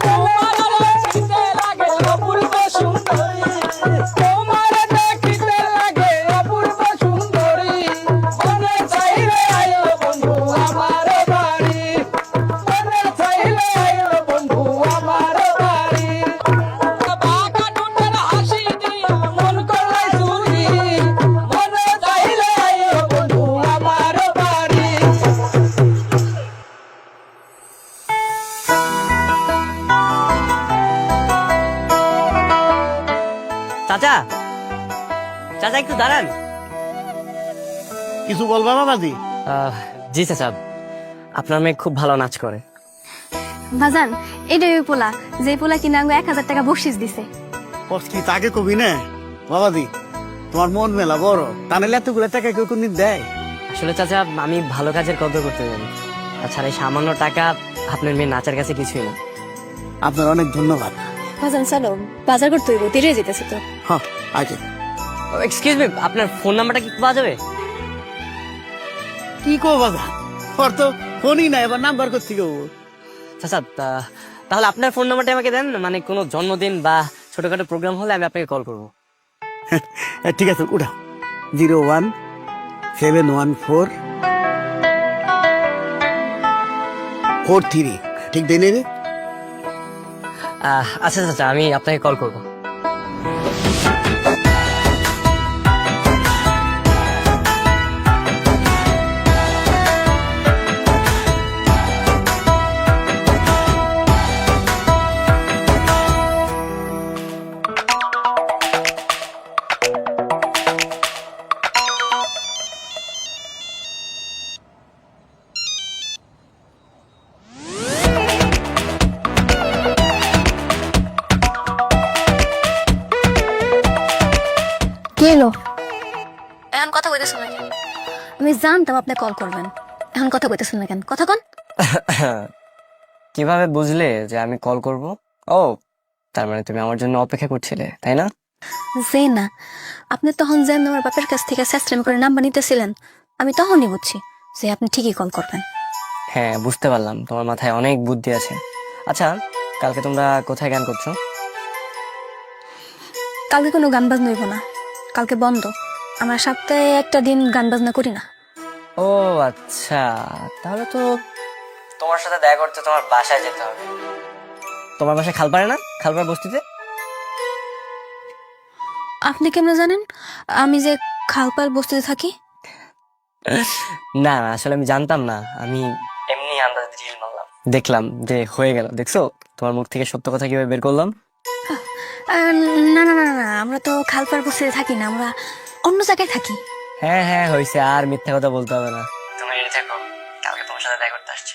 তোমার দেখিতে লাগে অপূর্ব সুন্দরী, তোমার দেখিতে লাগে অপূর্ব সুন্দরী, মনে চাইলে আইও বন্ধু আমার বাড়ি, মনে চাইলে আইও বন্ধু আমার বাড়ি। বাঁকা ঠোঁটের হাসি দিয়া মন করলে চুরি, মনে চাইলে আইও বন্ধু আমার বাড়ি। চাচা, চাচা একটু দাঁড়ান। কিছু বলবা বাবাজি? জি চাচা, আপনার মেয়ে খুব ভালো নাচ করে। বাজান, এটাই ওই পোলা যে পোলা কিনা 1000 টাকা বকশিস দিছে। কস কি তাকে কবি না বাবাজি? তোমার মন মেলা বড়, তা নাহলে এতগুলো টাকা কেউ কোনদিন দেয়? আসলে চাচা আমি ভালো কাজের কদর করতে জানি, তাছাড়া এই সামান্য টাকা আপনার মেয়ে নাচের কাছে কিছুই না। আপনার অনেক ধন্যবাদ। বাজান চলো, বাজার করতে হইব, দেরি হয়ে যেতেছে তো। হ্যাঁ আচ্ছা। এক্সকিউজ মি, আপনার ফোন নাম্বারটা কি পাওয়া যাবে? কি কো বাবা, ওর তো ফোনই নাই, এবার নাম্বার করতে গো। চাচা তাহলে আপনার ফোন নাম্বারটা আমাকে দেন, মানে কোনো জন্মদিন বা ছোটখাটো প্রোগ্রাম হলে আমি আপনাকে কল করবো। ঠিক আছে, উঠাও। 01714 ঠিক দেই নেবে? আচ্ছা চাচা, আমি আপনাকে কল করবো। কে এলো? এখন কথা কইতেছ না কেন? আমি জানতাম আপনি কল করবেন, এখন কথা কইতেছেন না কেন? কথা কন। কিভাবে বুঝলে যে আমি কল করব? ও, তার মানে তুমি আমার জন্য অপেক্ষা করছিলে, তাই না? যে না, আপনি তখন যেন আমার বাপের কাছ থেকে স্যাস্ট্রেম করে নাম্বার নিতেছিলেন, আমি তখনই বুঝছি যে আপনি ঠিকই কল করবেন। হ্যাঁ, বুঝতে পারলাম তোমার মাথায় অনেক বুদ্ধি আছে। আচ্ছা, কালকে তোমরা কোথায় গান করছো? কালকে কোনো গান বাজনা হইব না, কালকে বন্ধ। আমরা সপ্তাহে একটা দিন গান বাজনা করি না। ও আচ্ছা, তাহলে তো তোমার সাথে দেখা করতে তোমার বাসায় যেতে হবে। তোমার বাসায় খালপাড়ে না? খালপাড় বস্তিতে? আপনি কেমনে জানেন আমি যে খালপাল বস্তিতে থাকি? না না, আসলে আমি জানতাম না, আমি এমনি আন্দাজ দিয়ে মারলাম। দেখলাম যে হয়ে গেল। দেখছো তোমার মুখ থেকে সত্য কথা কিভাবে বের করলাম? না না না না, আমরা তো খালপাল বস্তিতে থাকি না, আমরা অন্য জায়গায় থাকি। হ্যাঁ হ্যাঁ, হয়েছে, আর মিথ্যা কথা বলতে হবে না। তুমি রেডি থাকো, কালকে তোমার সাথে দেখা করতে আসছি।